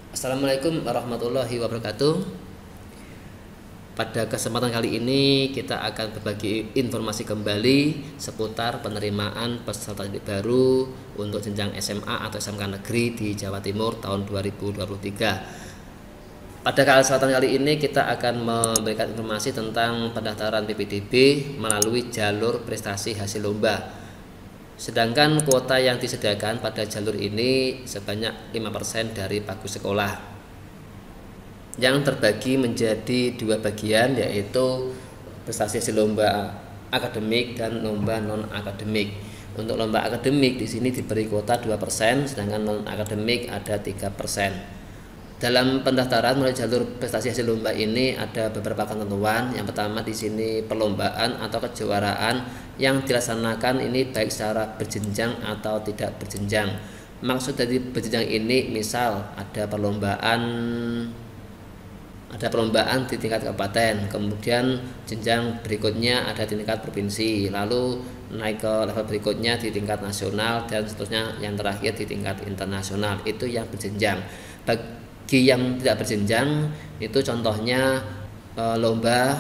Assalamualaikum warahmatullahi wabarakatuh. Pada kesempatan kali ini kita akan berbagi informasi kembali seputar penerimaan peserta didik baru untuk jenjang SMA atau SMK negeri di Jawa Timur tahun 2023. Pada kesempatan kali ini kita akan memberikan informasi tentang pendaftaran PPDB melalui jalur prestasi hasil lomba. Sedangkan kuota yang disediakan pada jalur ini sebanyak 5% dari pagu sekolah, yang terbagi menjadi dua bagian, yaitu prestasi hasil lomba akademik dan lomba non akademik. Untuk lomba akademik di sini diberi kuota 2%, sedangkan non akademik ada 3%. Dalam pendaftaran melalui jalur prestasi hasil lomba ini ada beberapa ketentuan. Yang pertama di sini perlombaan atau kejuaraan yang dilaksanakan ini baik secara berjenjang atau tidak berjenjang. Maksud dari berjenjang ini misal ada perlombaan di tingkat kabupaten, kemudian jenjang berikutnya ada di tingkat provinsi, lalu naik ke level berikutnya di tingkat nasional, dan seterusnya yang terakhir di tingkat internasional. Itu yang berjenjang. Bagi yang tidak berjenjang itu contohnya lomba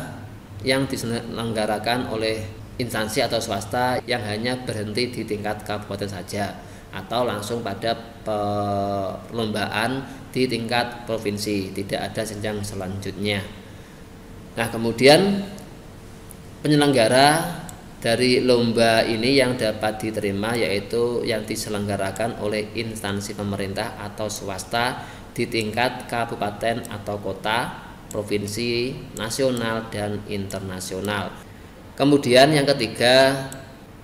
yang diselenggarakan oleh instansi atau swasta yang hanya berhenti di tingkat kabupaten saja, atau langsung pada perlombaan di tingkat provinsi, tidak ada jenjang selanjutnya. Nah, kemudian penyelenggara dari lomba ini yang dapat diterima yaitu yang diselenggarakan oleh instansi pemerintah atau swasta di tingkat kabupaten atau kota, provinsi, nasional, dan internasional. Kemudian yang ketiga,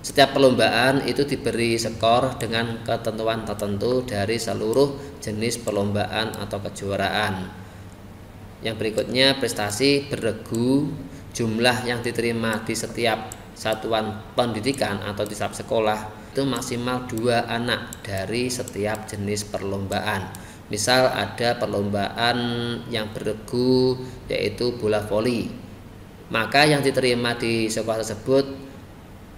setiap perlombaan itu diberi skor dengan ketentuan tertentu dari seluruh jenis perlombaan atau kejuaraan. Yang berikutnya, prestasi beregu jumlah yang diterima di setiap satuan pendidikan atau di setiap sekolah itu maksimal 2 anak dari setiap jenis perlombaan. Misal ada perlombaan yang beregu yaitu bola voli, maka yang diterima di sekolah tersebut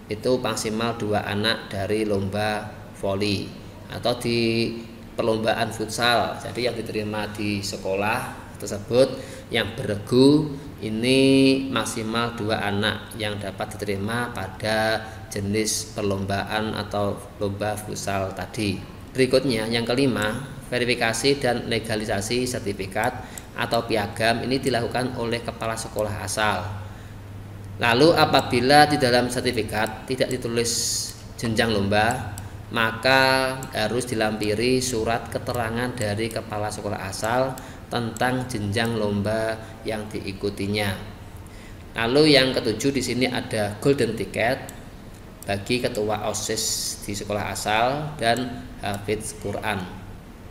itu maksimal 2 anak dari lomba voli. Atau di perlombaan futsal, jadi yang diterima di sekolah tersebut yang beregu ini maksimal 2 anak yang dapat diterima pada jenis perlombaan atau lomba futsal tadi. Berikutnya yang kelima, verifikasi dan legalisasi sertifikat atau piagam ini dilakukan oleh kepala sekolah asal. Lalu apabila di dalam sertifikat tidak ditulis jenjang lomba, maka harus dilampiri surat keterangan dari kepala sekolah asal tentang jenjang lomba yang diikutinya. Lalu yang ketujuh, di sini ada golden ticket bagi ketua OSIS di sekolah asal dan hafidz Quran.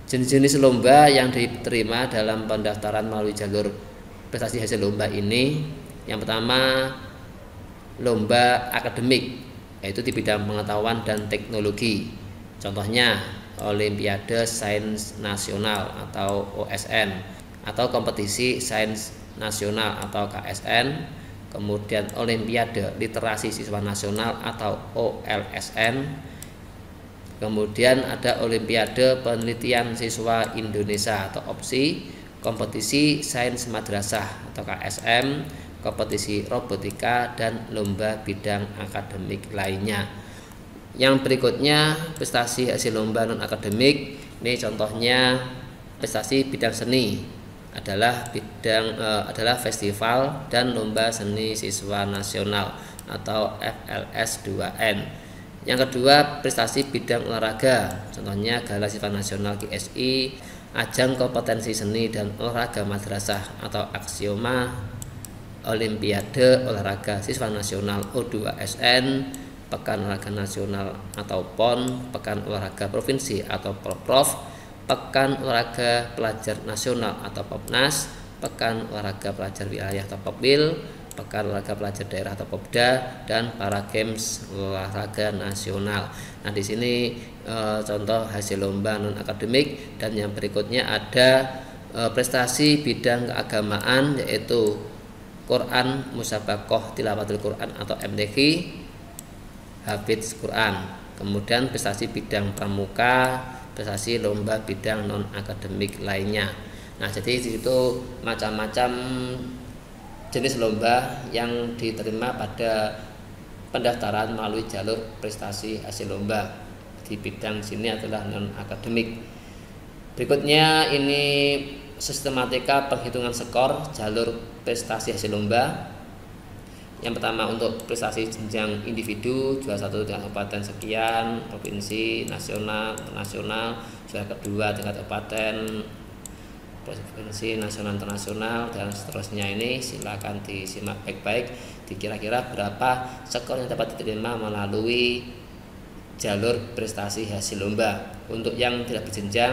Jenis-jenis lomba yang diterima dalam pendaftaran melalui jalur prestasi hasil lomba ini, yang pertama lomba akademik, yaitu di bidang pengetahuan dan teknologi. Contohnya Olimpiade Sains Nasional atau OSN, atau kompetisi Sains Nasional atau KSN. Kemudian Olimpiade Literasi Siswa Nasional atau OLSN. Kemudian ada Olimpiade Penelitian Siswa Indonesia atau OPSI, kompetisi Sains Madrasah atau KSM, kompetisi robotika, dan lomba bidang akademik lainnya. Yang berikutnya prestasi hasil lomba non akademik. Ini contohnya prestasi bidang seni adalah festival dan lomba seni siswa nasional atau FLS 2N. Yang kedua, prestasi bidang olahraga, contohnya Gala Siswa Nasional GSI, ajang kompetensi seni dan olahraga madrasah atau Aksioma, Olimpiade Olahraga Siswa Nasional O2SN, Pekan Olahraga Nasional atau PON, Pekan Olahraga Provinsi atau Porprov, Pekan Olahraga Pelajar Nasional atau Popnas, Pekan Olahraga Pelajar Wilayah atau Popwil, Pekan Olahraga Pelajar Daerah atau Popda, dan Para Games Olahraga Nasional. Nah, di sini contoh hasil lomba non akademik. Dan yang berikutnya ada prestasi bidang keagamaan, yaitu Quran Musabakoh Tilawatul Quran atau MTQ, hafidz Quran. Kemudian prestasi bidang pramuka prestasi lomba bidang non akademik lainnya. Nah, jadi di situ macam-macam jenis lomba yang diterima pada pendaftaran melalui jalur prestasi hasil lomba. Di bidang sini adalah non akademik. Berikutnya ini sistematika penghitungan skor jalur prestasi hasil lomba. Yang pertama untuk prestasi jenjang individu, juara 1 tingkat kabupaten sekian, provinsi, nasional, internasional, juara kedua tingkat kabupaten, provinsi, nasional, internasional, dan seterusnya. Ini silakan disimak baik-baik, dikira-kira berapa skor yang dapat diterima melalui jalur prestasi hasil lomba. Untuk yang tidak berjenjang,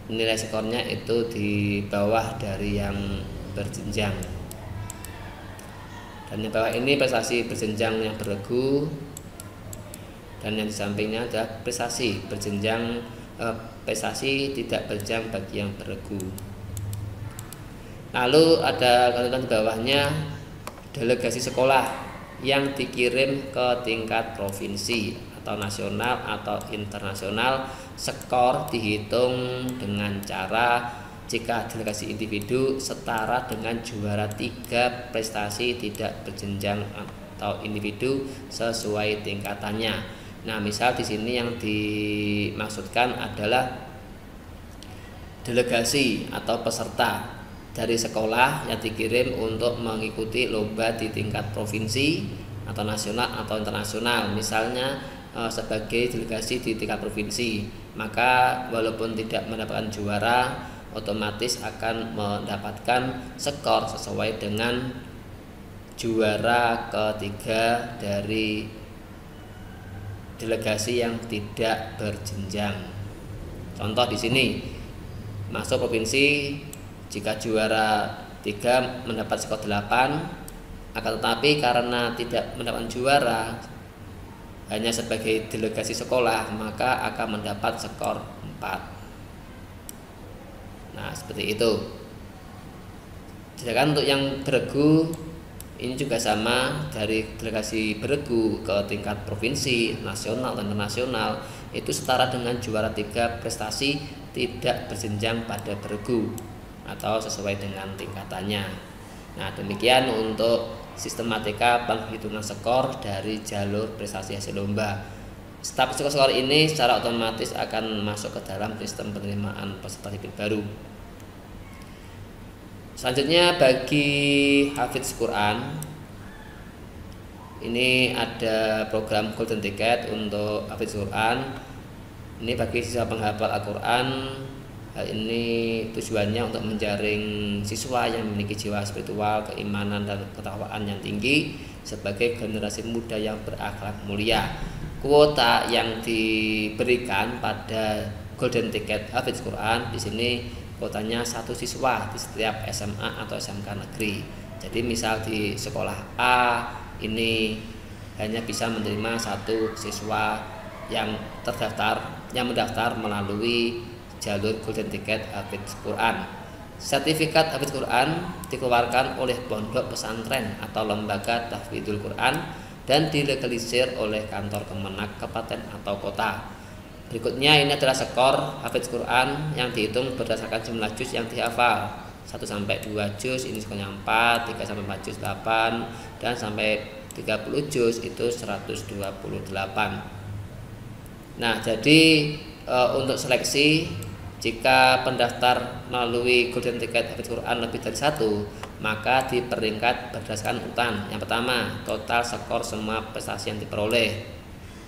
nilai skornya itu di bawah dari yang berjenjang. Dan yang bawah ini prestasi berjenjang yang beregu, dan yang di sampingnya adalah prestasi berjenjang prestasi tidak berjenjang bagi yang beregu. Lalu ada kalimat di bawahnya delegasi sekolah yang dikirim ke tingkat provinsi atau nasional atau internasional. Skor dihitung dengan cara jika delegasi individu setara dengan juara 3 prestasi tidak berjenjang atau individu sesuai tingkatannya. Nah, misal di sini yang dimaksudkan adalah delegasi atau peserta dari sekolah yang dikirim untuk mengikuti lomba di tingkat provinsi atau nasional atau internasional. Misalnya sebagai delegasi di tingkat provinsi, maka walaupun tidak mendapatkan juara, otomatis akan mendapatkan skor sesuai dengan juara ketiga dari delegasi yang tidak berjenjang. Contoh di sini, masuk provinsi, jika juara 3 mendapat skor 8, akan tetapi karena tidak mendapatkan juara, hanya sebagai delegasi sekolah, maka akan mendapat skor 4. Nah, seperti itu. Sedangkan untuk yang beregu, ini juga sama, dari delegasi beregu ke tingkat provinsi, nasional dan internasional, itu setara dengan juara 3 prestasi tidak berjenjang pada beregu atau sesuai dengan tingkatannya. Nah, demikian untuk sistematika penghitungan skor dari jalur prestasi hasil lomba. Status skor ini secara otomatis akan masuk ke dalam sistem penerimaan peserta didik baru. Selanjutnya bagi hafidz Quran, ini ada program Golden Ticket untuk hafidz Quran. Ini bagi siswa penghafal Al-Quran. Hal ini tujuannya untuk menjaring siswa yang memiliki jiwa spiritual, keimanan, dan ketakwaan yang tinggi sebagai generasi muda yang berakhlak mulia. Kuota yang diberikan pada Golden Ticket Hafidz Quran di sini kuotanya 1 siswa di setiap SMA atau SMK negeri. Jadi misal di sekolah A ini hanya bisa menerima 1 siswa yang mendaftar melalui jalur Golden Ticket Hafidz Quran. Sertifikat Hafidz Quran dikeluarkan oleh pondok pesantren atau lembaga tahfidzul Quran dan dilegalisir oleh kantor Kemenak kabupaten atau kota. Berikutnya ini adalah skor Hafidz Quran yang dihitung berdasarkan jumlah juz yang dihafal. 1 sampai 2 juz ini skornya 4, 3 sampai 4 juz 8, dan sampai 30 juz itu 128. Nah, jadi untuk seleksi, jika pendaftar melalui Golden Ticket Hafidz Quran lebih dari 1, maka diperingkat berdasarkan urutan. Yang pertama, total skor semua prestasi yang diperoleh.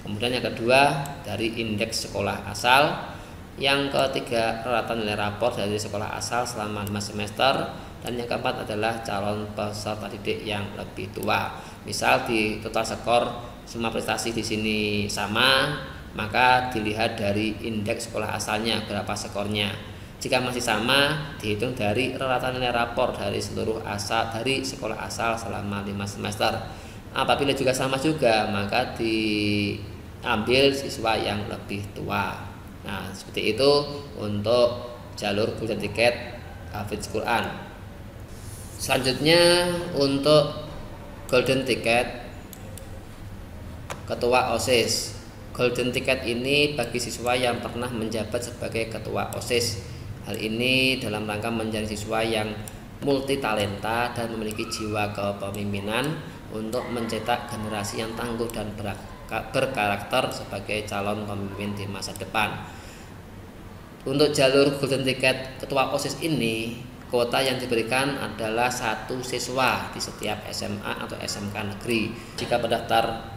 Kemudian yang kedua, dari indeks sekolah asal. Yang ketiga, rata nilai rapor dari sekolah asal selama 5 semester. Dan yang keempat adalah calon peserta didik yang lebih tua. Misal di total skor semua prestasi di sini sama, maka dilihat dari indeks sekolah asalnya berapa skornya. Jika masih sama, dihitung dari rata nilai rapor dari seluruh dari sekolah asal selama 5 semester. Apabila juga sama juga, maka diambil siswa yang lebih tua. Nah, seperti itu untuk jalur Golden Ticket Hafidz Quran. Selanjutnya untuk Golden Ticket Ketua OSIS. Golden Ticket ini bagi siswa yang pernah menjabat sebagai ketua OSIS. Hal ini dalam rangka menjadi siswa yang multitalenta dan memiliki jiwa kepemimpinan untuk mencetak generasi yang tangguh dan berkarakter sebagai calon pemimpin di masa depan. Untuk jalur Golden Ticket ketua OSIS ini, kuota yang diberikan adalah 1 siswa di setiap SMA atau SMK negeri. Jika pendaftar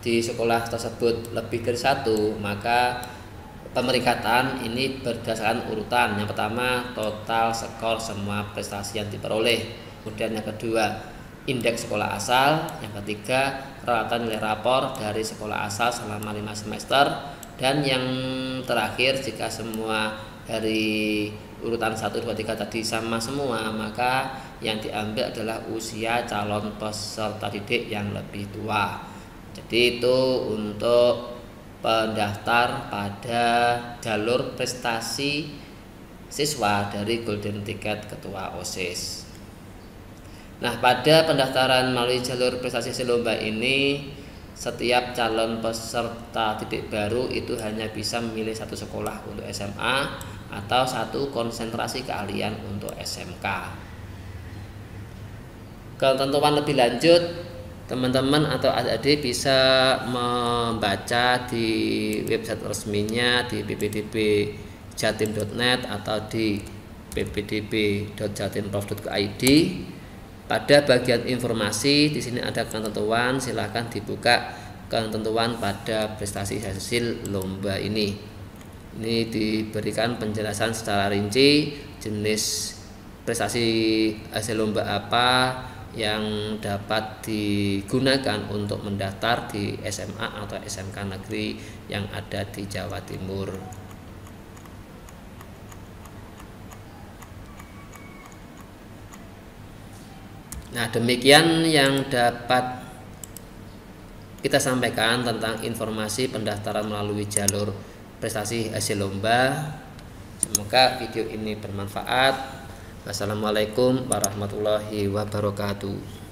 di sekolah tersebut lebih dari 1, maka pemeringkatan ini berdasarkan urutan. Yang pertama, total skor semua prestasi yang diperoleh. Kemudian yang kedua, indeks sekolah asal. Yang ketiga, rata nilai rapor dari sekolah asal selama 5 semester. Dan yang terakhir, jika semua dari urutan 1, 2, 3 tadi sama semua, maka yang diambil adalah usia calon peserta didik yang lebih tua. Jadi itu untuk pendaftar pada jalur prestasi siswa dari Golden Ticket ketua OSIS. Nah, pada pendaftaran melalui jalur prestasi lomba ini, setiap calon peserta didik baru itu hanya bisa memilih 1 sekolah untuk SMA atau 1 konsentrasi keahlian untuk SMK. Ketentuan lebih lanjut, teman-teman atau adik-adik bisa membaca di website resminya di ppdbjatim.net atau di ppdb.jatimprof.id. Pada bagian informasi di sini ada ketentuan, silakan dibuka ketentuan pada prestasi hasil lomba ini. Ini diberikan penjelasan secara rinci jenis prestasi hasil lomba apa yang dapat digunakan untuk mendaftar di SMA atau SMK negeri yang ada di Jawa Timur. Nah, demikian yang dapat kita sampaikan tentang informasi pendaftaran melalui jalur prestasi hasil lomba. Semoga video ini bermanfaat. Wassalamualaikum warahmatullahi wabarakatuh.